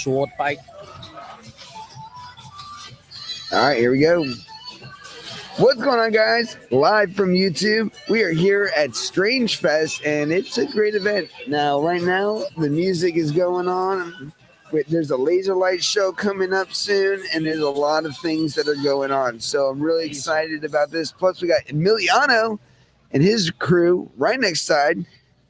short bike. All right, here we go. What's going on, guys? Live from YouTube. We are here at StrangeFest, and it's a great event. Now, right now, the music is going on. There's a laser light show coming up soon, and there's a lot of things that are going on. So I'm really excited about this. Plus, we got Emiliano and his crew right next side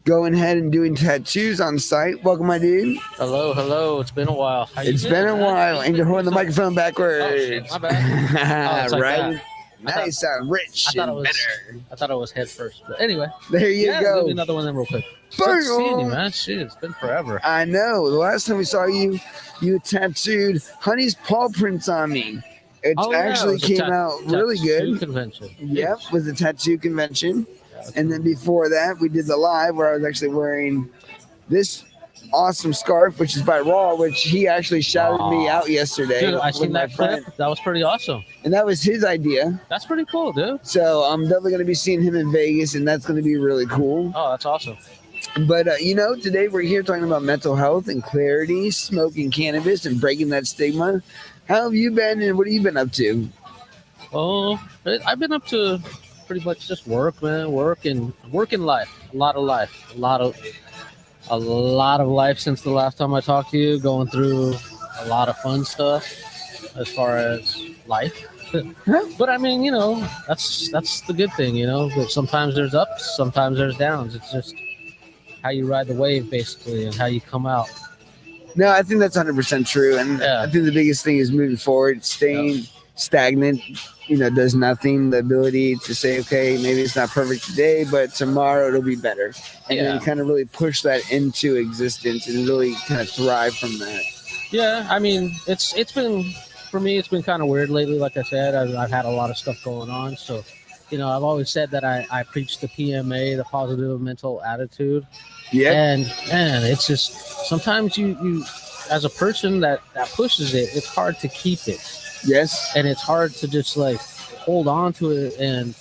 going ahead and doing tattoos on site. Welcome, my dude. Hello. It's been a while. It's been a while, and you're holding the microphone backwards. Oh, shit, my bad. Like right? that. Now you sound rich and better. I thought it was head first. But anyway. There you go. Give me another one then real quick. Good seeing you, man. Shit, it's been forever. I know. The last time we saw you, you tattooed Honey's paw prints on me. It actually came out really good. Convention. Yep, with the tattoo convention. And then before that, we did the live where I was actually wearing this awesome scarf, which is by Raw, which he actually shouted me out yesterday. Dude, I seen that clip. That was pretty awesome. And that was his idea. That's pretty cool, dude. So I'm definitely going to be seeing him in Vegas, and that's going to be really cool. Oh, that's awesome. But, today we're here talking about mental health and clarity, smoking cannabis, and breaking that stigma. How have you been, and what have you been up to? Oh, I've been up to pretty much just work, man. Working life. A lot of life since the last time I talked to you, going through a lot of fun stuff as far as life. But I mean, that's the good thing, But sometimes there's ups, sometimes there's downs. It's just how you ride the wave, basically, and how you come out. No, I think that's 100% true. And I think the biggest thing is moving forward. Staying stagnant, does nothing. The ability to say, okay, maybe it's not perfect today, but tomorrow it'll be better. And then kind of really push that into existence and really kind of thrive from that. Yeah, I mean, it's been, for me, it's been kind of weird lately. Like I said, I've had a lot of stuff going on. So, I've always said that I preach the PMA, the positive mental attitude. Yeah. And it's just, sometimes you as a person that pushes it, it's hard to keep it. Yes. And it's hard to just like hold on to it and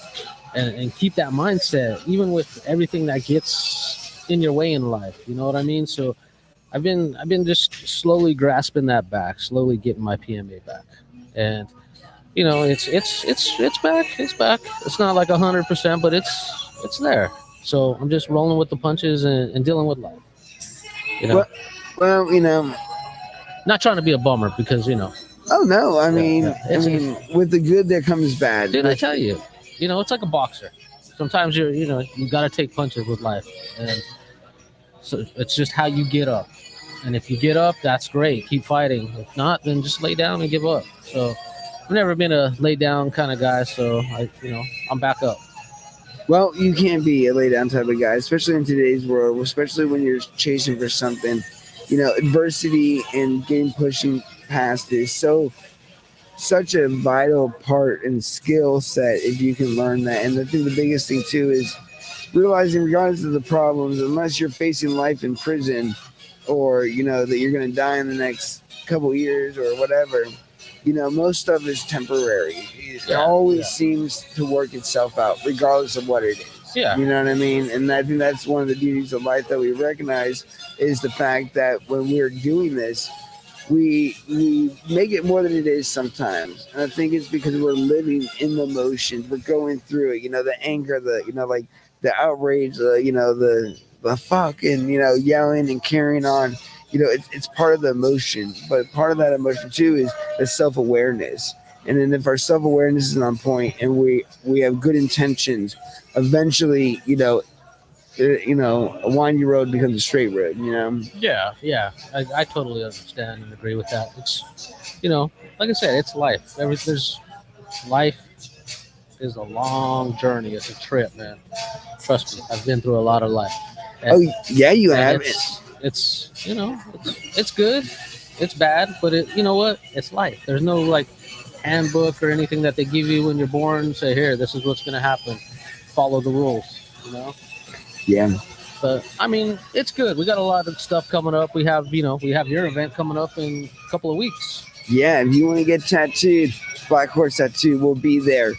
keep that mindset, even with everything that gets in your way in life. You know what I mean? So I've been just slowly grasping that back, slowly getting my PMA back. And it's back. It's back. It's not like 100%, but it's there. So I'm just rolling with the punches and dealing with life. Well, not trying to be a bummer because, Oh no! I mean, with the good there comes bad. Dude, I tell you, it's like a boxer. Sometimes you got to take punches with life, and so it's just how you get up. And if you get up, that's great. Keep fighting. If not, then just lay down and give up. So I've never been a lay down kind of guy, so I'm back up. Well, you can't be a lay down type of guy, especially in today's world, especially when you're chasing for something. Adversity and pushing past is such a vital part and skill set if you can learn that. And I think the biggest thing too is realizing, regardless of the problems, unless you're facing life in prison or that you're going to die in the next couple years or whatever, most stuff is temporary. It always seems to work itself out regardless of what it is. Yeah. You know what I mean? And I think that's one of the beauties of life that we recognize is the fact that when we're doing this, we make it more than it is sometimes. And I think it's because we're living in the emotions. We're going through it, the anger, like the outrage, the fuck and, yelling and carrying on. It's part of the emotion. But part of that emotion, too, is the self-awareness. And then if our self-awareness is on point and we have good intentions, eventually, a windy road becomes a straight road, Yeah. I totally understand and agree with that. It's, like I said, it's life. Life is a long journey. It's a trip, man. Trust me, I've been through a lot of life. And, you have. It's it's good. It's bad, but it's life. There's no like handbook or anything that they give you when you're born. Say, here, this is what's going to happen. Follow the rules, Yeah. But I mean, it's good. We got a lot of stuff coming up. We have your event coming up in a couple of weeks. Yeah, if you want to get tattooed, Black Horse Tattoo will be there.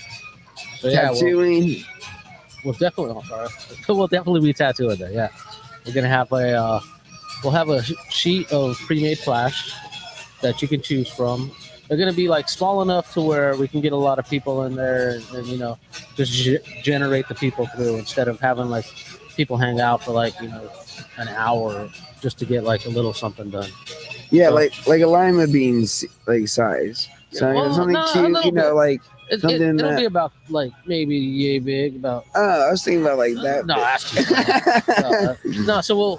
So, tattooing. We'll definitely be tattooing there. Yeah, we're gonna have we'll have a sheet of pre-made flash that you can choose from. They're going to be like small enough to where we can get a lot of people in there and just generate the people through instead of having like people hang out for like, an hour just to get like a little something done. Yeah, So, like a lima beans like size. So well, something no, a cute, little bit. like something It'll that. be about like maybe yay big, about. I was thinking about like that. No, that's too small. No, so we'll,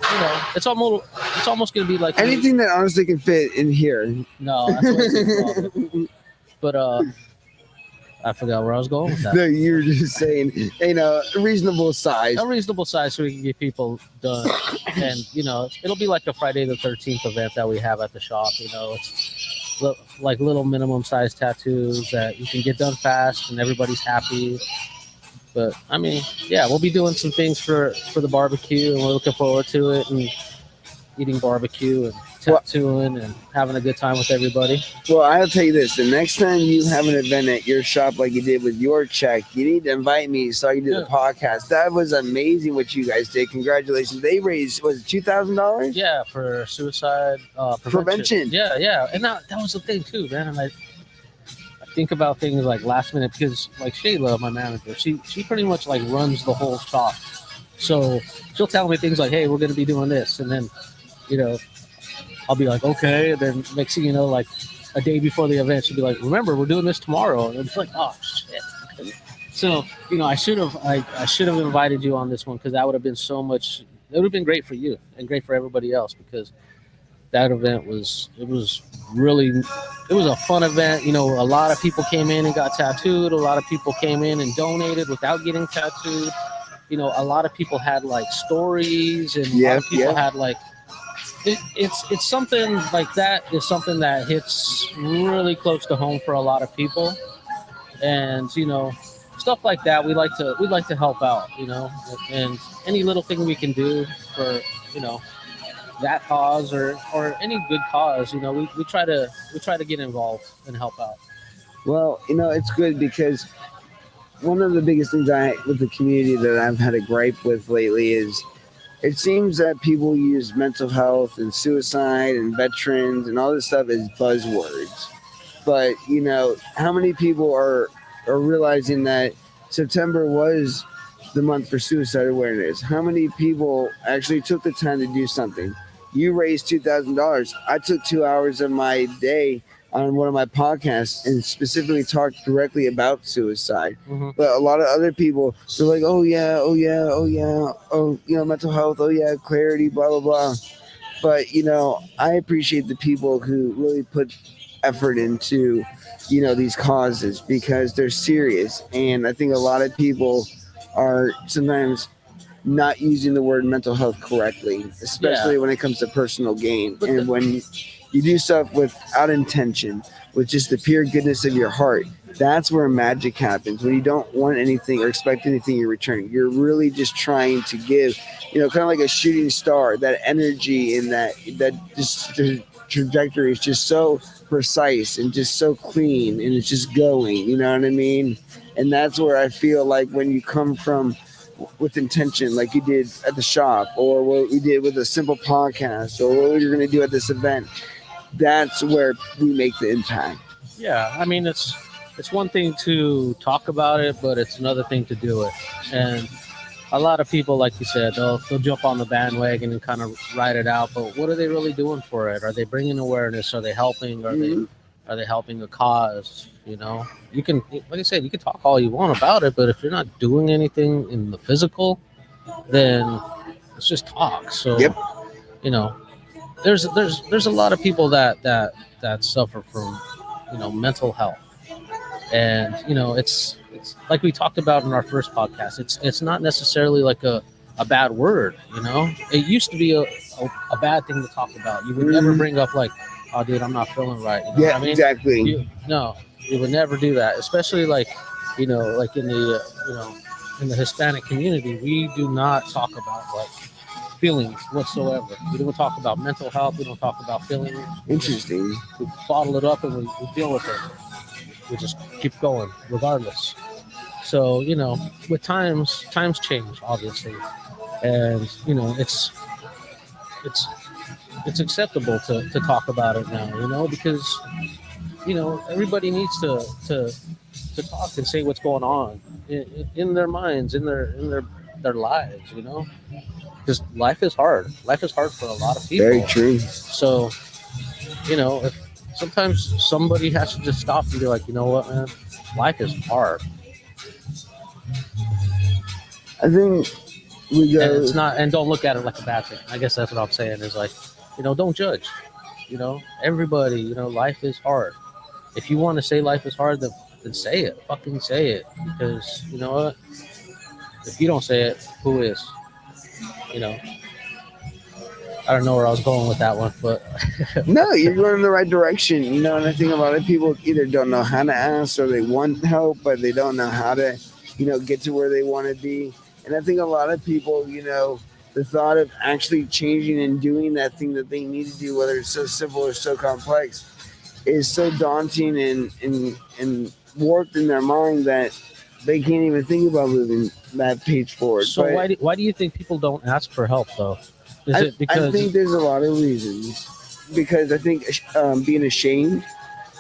it's almost gonna be like anything that honestly can fit in here. No, that's way too small. But I forgot where I was going with that. No, you were just saying, a reasonable size. A reasonable size so we can get people done, and it'll be like a Friday the 13th event that we have at the shop. It's like little minimum size tattoos that you can get done fast and everybody's happy. But I mean, yeah, we'll be doing some things for the barbecue, and we're looking forward to it and eating barbecue and tattooing and having a good time with everybody. Well, I'll tell you this: the next time you have an event at your shop like you did with your check, you need to invite me so I can do the podcast. That was amazing what you guys did. Congratulations! They raised, was it $2,000? Yeah, for suicide prevention. Yeah, and that was the thing too, man. And I think about things like last minute because like Shayla, my manager, she pretty much like runs the whole shop. So she'll tell me things like, "Hey, we're going to be doing this," and then I'll be like, "Okay," and then next thing you know, like a day before the event, she'll be like, "Remember, we're doing this tomorrow," and it's like, "Oh shit." So I should have invited you on this one because that would have been so much. It would have been great for you and great for everybody else because that event was a fun event. A lot of people came in and got tattooed. A lot of people came in and donated without getting tattooed. A lot of people had like stories, and a lot of people had like it's something like that is something that hits really close to home for a lot of people, and stuff like that we'd like to help out, and any little thing we can do for that cause or any good cause, we try to get involved and help out. Well, it's good because one of the biggest things with the community that I've had a gripe with lately is it seems that people use mental health and suicide and veterans and all this stuff as buzzwords. But, how many people are realizing that September was the month for suicide awareness? How many people actually took the time to do something? You raised $2,000. I took 2 hours of my day on one of my podcasts and specifically talked directly about suicide. Mm-hmm. But a lot of other people, they're like, oh yeah, mental health, oh yeah, clarity, blah, blah, blah. But, I appreciate the people who really put effort into, these causes because they're serious. And I think a lot of people are sometimes not using the word mental health correctly, especially when it comes to personal gain. But when you do stuff without intention, with just the pure goodness of your heart, that's where magic happens. When you don't want anything or expect anything in return, you're really just trying to give, kind of like a shooting star, that energy and that just the trajectory is just so precise and just so clean and it's just going, you know what I mean? And that's where I feel like when you come from with intention, like you did at the shop, or what we did with a simple podcast, or what you're going to do at this event, that's where we make the impact. Yeah, I mean, it's one thing to talk about it, but it's another thing to do it. And a lot of people, like you said, they'll jump on the bandwagon and kind of ride it out, but what are they really doing for it? Are they bringing awareness? Are they helping? Are they helping a cause? You can, like I said, you can talk all you want about it, but if you're not doing anything in the physical, then it's just talk. So, there's a lot of people that suffer from, mental health, and it's like we talked about in our first podcast. It's not necessarily like a bad word. It used to be a bad thing to talk about. You would never bring up like, oh, dude, I'm not feeling right. What I mean? Exactly. You would never do that, especially like in the in the Hispanic community. We do not talk about like feelings whatsoever. We don't talk about mental health. We don't talk about feelings. Interesting. We bottle it up and we deal with it. We just keep going regardless. So with times change, obviously, and it's it's acceptable to talk about it now, because everybody needs to talk and say what's going on in their minds, in their lives, because life is hard. Life is hard for a lot of Very people. true. So, if sometimes somebody has to just stop and be like, you know what, man, life is hard, I think we and go. it's not, and don't look at it like a bad thing. I guess that's what I'm saying is like, don't judge. Everybody, life is hard. If you want to say life is hard, then say it. Fucking say it. Because you know what? If you don't say it, who is? You know, I don't know where I was going with that one, but No, you're going in the right direction. And I think a lot of people either don't know how to ask or they want help, but they don't know how to, get to where they want to be. And I think a lot of people, the thought of actually changing and doing that thing that they need to do, whether it's so simple or so complex, is so daunting and warped in their mind that they can't even think about moving that page forward. so But why do you think people don't ask for help though? Is I, it I because think there's a lot of reasons. Because I think being ashamed,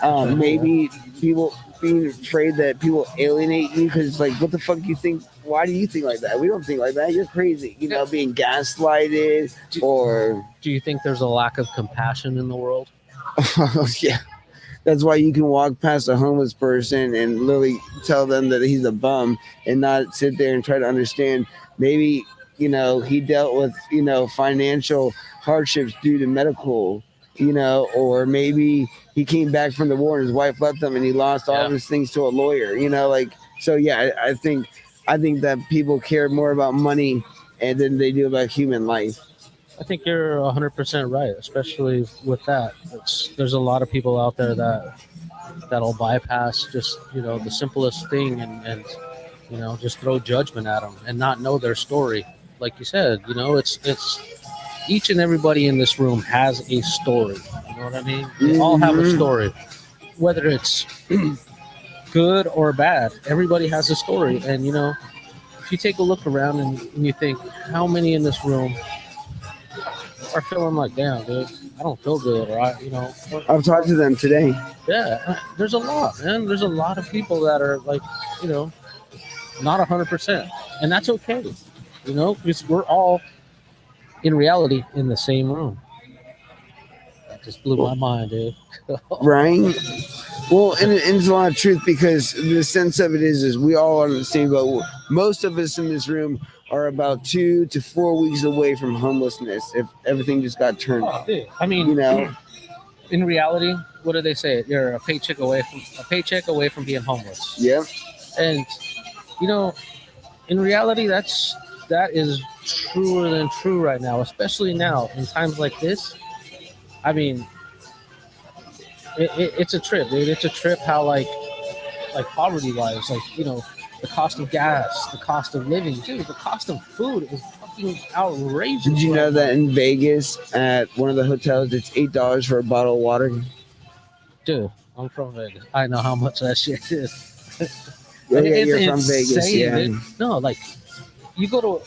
maybe people being afraid that people alienate you because, like, what the fuck you think? Why do you think like that? We don't think like that. You're crazy. Being gaslighted or do you think there's a lack of compassion in the world? yeah. That's why you can walk past a homeless person and literally tell them that he's a bum and not sit there and try to understand. Maybe, he dealt with, financial hardships due to medical, or maybe he came back from the war and his wife left him and he lost all of his things to a lawyer, so yeah, I think that people care more about money and than they do about human life. I think you're 100% right, especially with that. There's a lot of people out there that'll bypass just the simplest thing and just throw judgment at them and not know their story. Like you said, it's each and everybody in this room has a story. You know what I mean? They all have a Mhm. story, whether it's good or bad. Everybody has a story, and if you take a look around and you think how many in this room are feeling like, damn, dude, I don't feel good, or I've talked to them today. yeah, there's a lot, man. There's a lot of people that are like, not 100%, and that's okay, because we're all in reality in the same room. That just blew my mind, dude. Right? Well, and it's a lot of truth because the sense of it is we all are in the same boat. Most of us in this room are about 2 to 4 weeks away from homelessness if everything just got turned. Oh, dude. I mean, in reality, what do they say? You're a paycheck away from being homeless. Yep. And in reality, that is truer than true right now, especially now in times like this. I mean, it's a trip, dude. It's a trip how like poverty wise, the cost of gas, the cost of living, dude, the cost of food is fucking outrageous. Did you right know now. that in Vegas at one of the hotels it's $8 for a bottle of water? Dude, I'm from Vegas. I know how much that shit is. Oh, yeah, It's you're from Vegas, insane, yeah. dude. No, like you go to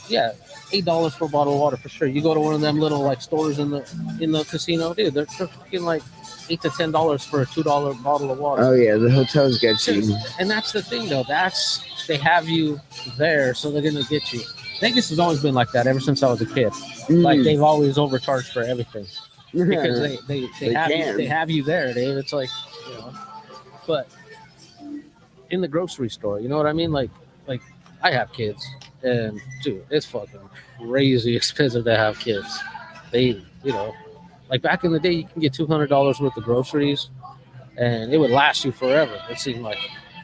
$8 for a bottle of water for sure. You go to one of them little like stores in the casino, dude. They're fucking like $8 to $10 for a $2 bottle of water. Oh yeah, the hotels get you. And that's the thing, though. They have you there, so they're gonna get you. Vegas has always been like that ever since I was a kid. Like they've always overcharged for everything because they have you there, Dave. It's like but in the grocery store, you know what I mean? Like I have kids, and dude, it's fucking crazy expensive to have kids. They, like back in the day, you can get $200 worth of groceries, and it would last you forever. It seemed like,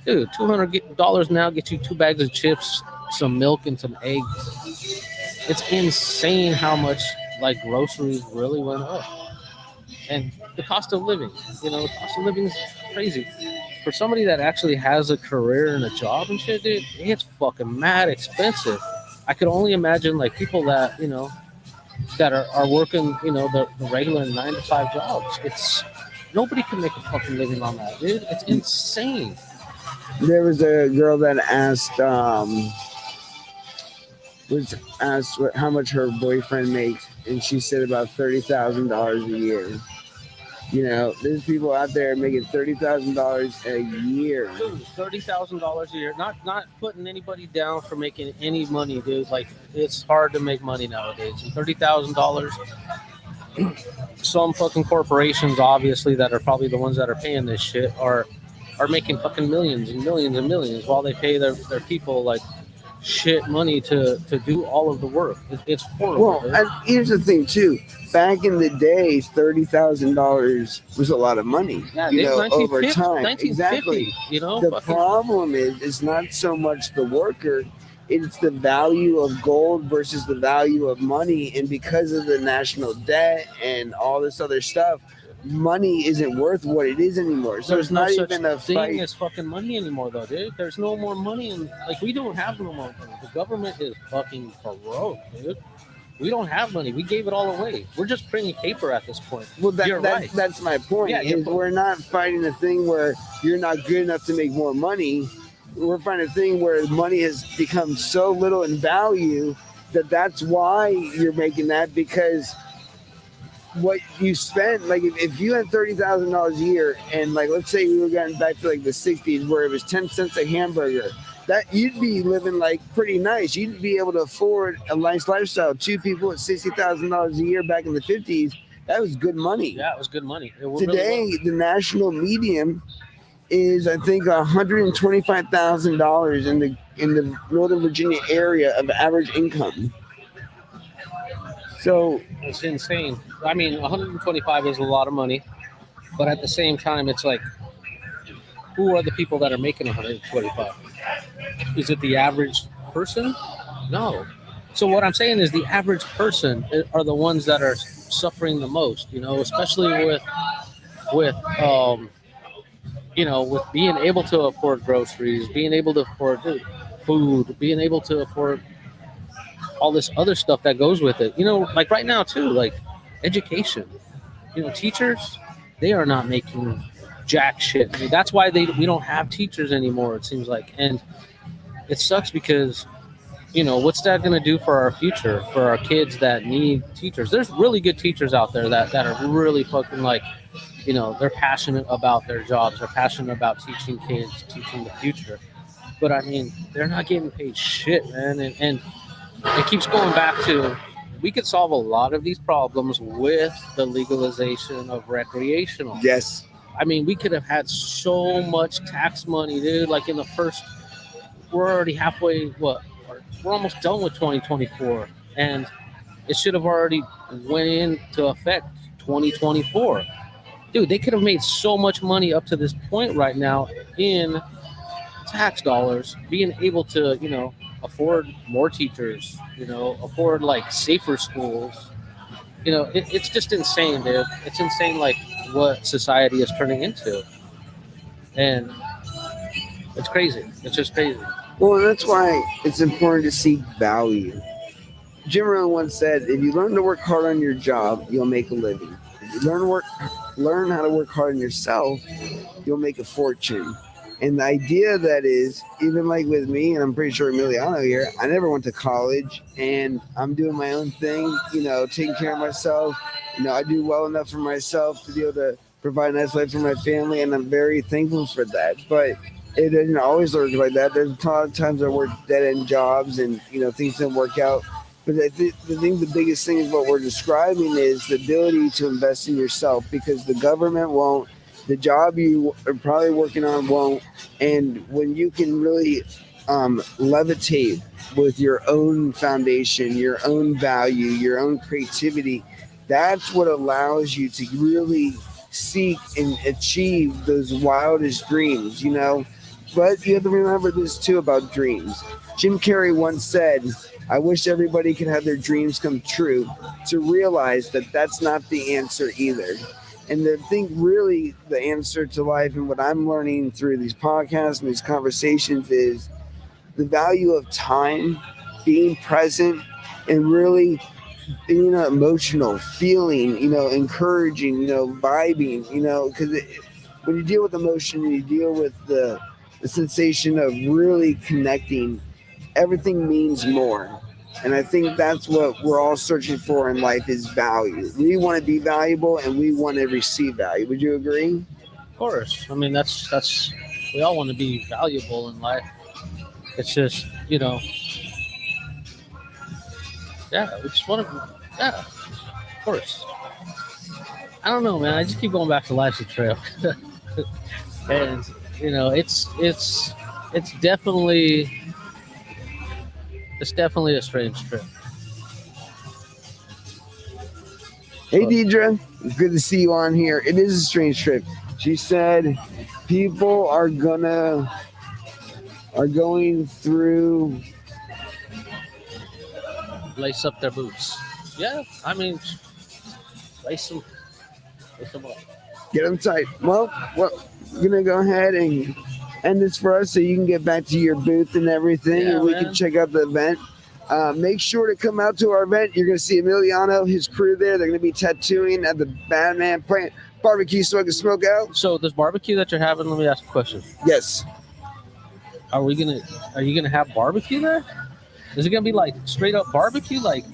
dude, $200 now gets you 2 bags of chips, some milk, and some eggs. It's insane how much like groceries really went up, and the cost of living. The cost of living is crazy. For somebody that actually has a career and a job and shit, dude, it's fucking mad expensive. I could only imagine like people that that are working the regular 9 to 5 jobs. It's nobody can make a fucking living on that, dude. It's insane. There was a girl that asked was asked how much her boyfriend makes, and she said about $30,000 a year. You know, there's people out there making $30,000 a year. Dude, $30,000 a year. Not putting anybody down for making any money, dude. Like it's hard to make money nowadays. And $30,000. Some fucking corporations, obviously, that are probably the ones that are paying this shit, are making fucking millions and millions and millions while they pay their people like shit money to do all of the work. It's horrible. Well, and here's the thing too. Back in the day, $30,000 was a lot of money. Yeah, You know, over 1950, time, 1950, exactly. You know, The fucking, problem is not so much the worker; it's the value of gold versus the value of money. And because of the national debt and all this other stuff, money isn't worth what it is anymore. So there's it's no not such even a thing fight. as fucking money anymore, though, dude. There's no more money, and like we don't have no more money. The government is fucking broke, dude. We don't have money. We gave it all away. We're just printing paper at this point. Well, You're right. that's my point. Yeah, is we're not fighting a thing where you're not good enough to make more money. We're fighting a thing where money has become so little in value that's why you're making that, because what you spent, like if you had $30,000 a year, and like let's say we were getting back to like the '60s where it was 10 cents a hamburger, that you'd be living like pretty nice. You'd be able to afford a nice lifestyle. Two people at $60,000 a year back in the '50s, that was good money. Yeah, it was good money. Today, Really the national median is I think $125,000 in the Northern Virginia area of average income. So it's insane. I mean, 125 is a lot of money, but at the same time, it's like, who are the people that are making 125? Is it the average person? No. So what I'm saying is the average person are the ones that are suffering the most. You know, especially with with being able to afford groceries, being able to afford food, being able to afford all this other stuff that goes with it. You know, like right now too, like education. You know, teachers, they are not making jack shit. I mean, that's why we don't have teachers anymore. It seems like, and it sucks because what's that going to do for our future, for our kids that need teachers? There's really good teachers out there that are really fucking like, they're passionate about their jobs. They're passionate about teaching kids, teaching the future. But I mean, they're not getting paid shit, man. And it keeps going back to, we could solve a lot of these problems with the legalization of recreational. yes, I mean, we could have had so much tax money, dude. Like in the first, we're already halfway, we're almost done with 2024. And it should have already went into effect 2024. Dude, they could have made so much money up to this point right now in tax dollars, being able to, afford more teachers, afford like safer schools. It's just insane, dude. It's insane, like what society is turning into, and it's crazy. It's just crazy. well, that's why it's important to seek value. Jim Rohn once said, "If you learn to work hard on your job, you'll make a living. If you learn how to work hard on yourself, you'll make a fortune." And the idea that is, even like with me, and I'm pretty sure Emiliano here, I never went to college, and I'm doing my own thing, taking care of myself. I do well enough for myself to be able to provide a nice life for my family, and I'm very thankful for that. But it didn't always work like that. There's a lot of times I worked dead end jobs, and things didn't work out. But I think the biggest thing is what we're describing is the ability to invest in yourself, because the government won't. The job you are probably working on won't. And when you can really levitate with your own foundation, your own value, your own creativity, that's what allows you to really seek and achieve those wildest dreams, But you have to remember this too about dreams. Jim Carrey once said, "I wish everybody could have their dreams come true," to realize that that's not the answer either. And the thing, really, the answer to life and what I'm learning through these podcasts and these conversations is the value of time, being present, and really being emotional, feeling, encouraging, vibing, because when you deal with emotion and you deal with the sensation of really connecting, everything means more. And I think that's what we're all searching for in life is value. We want to be valuable and we want to receive value. Would you agree? Of course. I mean, that's we all want to be valuable in life. It's just, yeah, we just want to, yeah, of course. I don't know, man. I just keep going back to Life's a Trail, and it's definitely a strange trip. Hey, Deidre, it's good to see you on here. It is a strange trip. She said people are going through. Lace up their boots. Yeah, I mean, lace them up. Get them tight. Well, we're gonna go ahead and end this for us so you can get back to your booth and everything, Yeah, and we man. can check out the event. Make sure to come out to our event. You're gonna see Emiliano, his crew there. They're gonna be tattooing at the Batman plant barbecue so I can smoke out. So this barbecue that you're having, let me ask a question. Yes. Are you gonna have barbecue there? Is it gonna be like straight up barbecue, like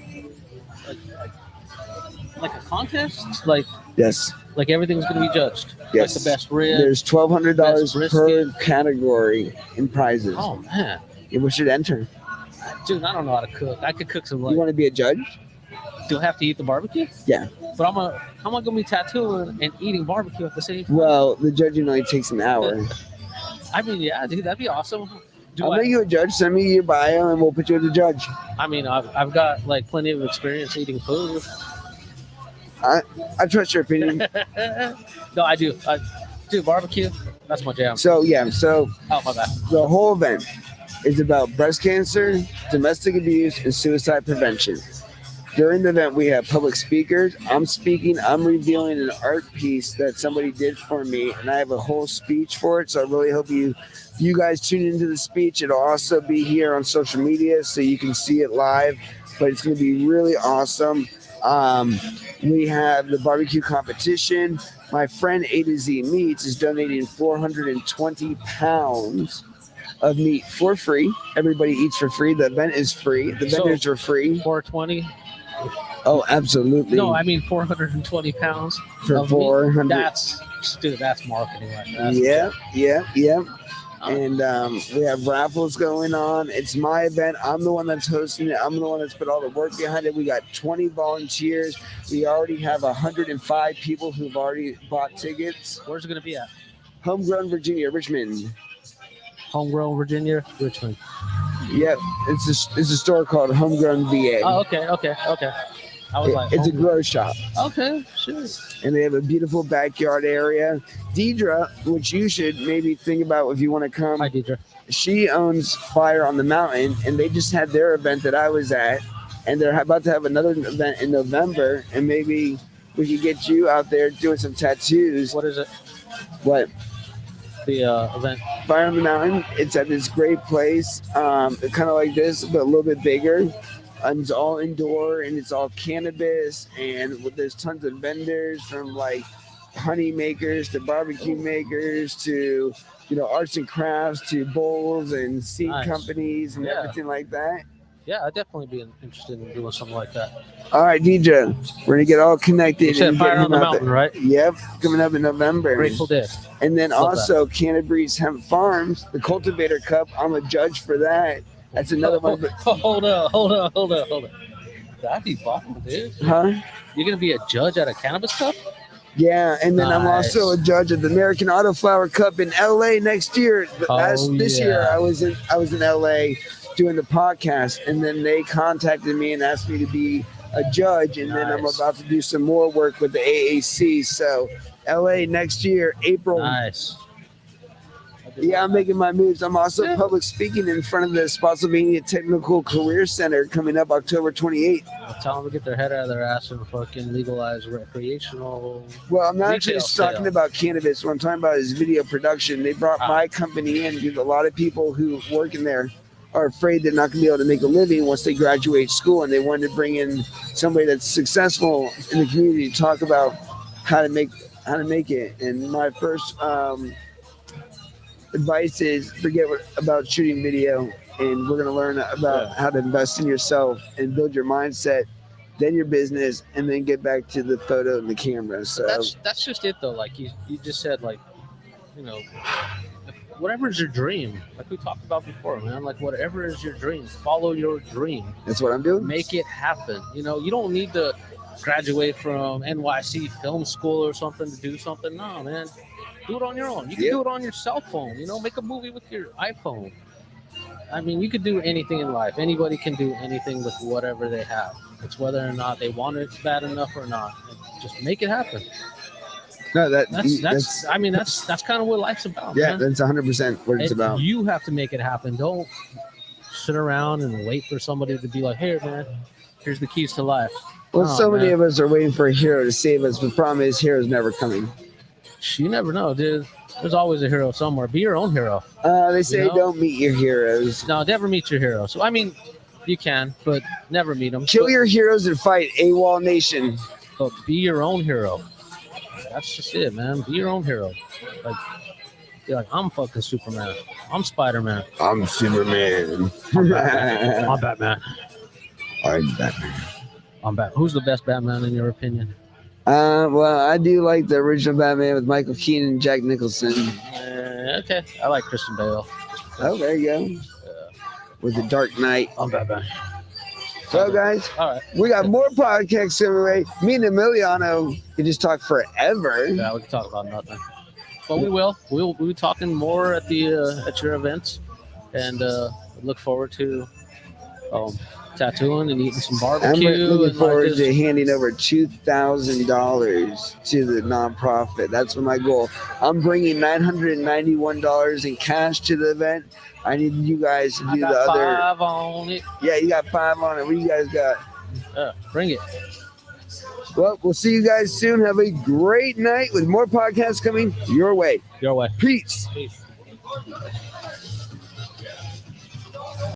a contest, Yes. like everything's gonna be judged? Yes. Like the best rib. There's $1,200 Best per brisket. category in prizes. Oh man, We should enter. dude, I don't know how to cook. I could cook some. You want to be a judge? Do I have to eat the barbecue? Yeah. But how am I gonna be tattooing and eating barbecue at the same time? Well, the judging only takes an hour. I mean, yeah, dude, that'd be awesome. I'll make you a judge. Send me your bio and we'll put you as a judge. I mean, I've got like plenty of experience eating food. I trust your opinion. No, I do. Dude, barbecue, that's my jam. So Oh, my bad. the whole event is about breast cancer, domestic abuse, and suicide prevention. During the event, we have public speakers. I'm speaking. I'm revealing an art piece that somebody did for me, and I have a whole speech for it. So I really hope you guys tune into the speech. It'll also be here on social media, so you can see it live. But it's going to be really awesome. We have the barbecue competition. My friend A to Z Meats is donating 420 pounds of meat for free. Everybody eats for free. The event is free. The So- vendors are free. 420? Oh, absolutely. No, I mean 420 pounds. for of meat. 400. That's marketing right there. Yeah. And we have raffles going on. It's my event. I'm the one that's hosting it. I'm the one that's put all the work behind it. We got 20 volunteers. We already have 105 people who've already bought tickets. Where's it gonna be at? Homegrown Virginia, Richmond. Homegrown Virginia, Richmond. Yep, it's a store called Homegrown VA. Oh, okay. I was like, It's a home- grow shop, okay, sure. and they have a beautiful backyard area. Deidre, which you should maybe think about if you want to come. Hi, Deidre. She owns Fire on the Mountain, and they just had their event that I was at, and they're about to have another event in November, and maybe we could get you out there doing some tattoos. What is it? What? The event? Fire on the Mountain. It's at this great place, kind of like this, but a little bit bigger. And it's all indoor, and it's all cannabis, and there's tons of vendors from like honey makers to barbecue makers to arts and crafts to bowls and seed Nice. companies and Yeah. everything like that. Yeah, I'd definitely be interested in doing something like that. All right, DJ, we're gonna get all connected. You said and Fire get on the him out Mountain, there. right? Yep, coming up in November. Grateful Dead. And then Love also Canterbury's Hemp Farms, the Cultivator Cup. I'm a judge for that. That's another one. But, Hold up. That'd be fun, dude. huh? You're gonna be a judge at a cannabis cup? Yeah, and then I'm Nice. also a judge of the American Autoflower Cup in LA next year. This year yeah. I was in LA doing the podcast, and then they contacted me and asked me to be a judge, and then I'm Nice. about to do some more work with the AAC. So LA next year, April. Nice. Yeah, I'm making my moves. I'm also Yeah. public speaking in front of the Spotsylvania Technical Career Center coming up October 28th. Tell them to get their head out of their ass and fucking legalize recreational. Well, I'm not Retail just talking sale. about cannabis. What I'm talking about is video production. They brought my company in because a lot of people who work in there are afraid they're not going to be able to make a living once they graduate school, and they wanted to bring in somebody that's successful in the community to talk about how to make it. And my first advice is forget about shooting video. and we're going to learn about how to invest in yourself and build your mindset, then your business, and then get back to the photo and the camera. So that's just it though. Like you just said, like, you know, whatever is your dream, like we talked about before, man, like whatever is your dream, follow your dream. That's what I'm doing. Make it happen. You know, you don't need to graduate from NYC film school or something to do something. No, man, do it on your own. You can do it on your cell phone. You know, make a movie with your iPhone. I mean, you could do anything in life. Anybody can do anything with whatever they have. It's whether or not they want it bad enough or not. Just make it happen. No, that's kind of what life's about. Yeah, man. that's 100% what it's about. You have to make it happen. Don't sit around and wait for somebody to be like, "Here, man, here's the keys to life." Well, so many of us are waiting for a hero to save us, but the problem is, hero's never coming. You never know, dude. There's always a hero somewhere. Be your own hero. They say don't meet your heroes. No, never meet your hero. So I mean, you can, but never meet them. Kill your heroes and fight AWOL Nation. But be your own hero. That's just it, man. Be your own hero. Like, you're like, I'm fucking Superman. I'm Spider-Man. I'm Superman. I'm Batman. I'm Batman. I'm Batman. I'm Batman. Who's the best Batman in your opinion? Well, I do like the original Batman with Michael Keaton and Jack Nicholson. Okay. I like Christian Bale. Oh, there you go. With the Dark Knight. I'm Batman. So, guys, all right, we got more podcasts coming away. Me and Emiliano can just talk forever. Yeah, we can talk about nothing. But we will. We'll be talking more at the at your events, and look forward to tattooing and eating some barbecue. I'm looking forward to handing over $2,000 to the nonprofit. That's my goal. I'm bringing $991 in cash to the event. I need you guys to do the other. 5 on it. Yeah, you got 5 on it. What do you guys got? Bring it. Well, we'll see you guys soon. Have a great night with more podcasts coming your way. Your way. Peace. Peace.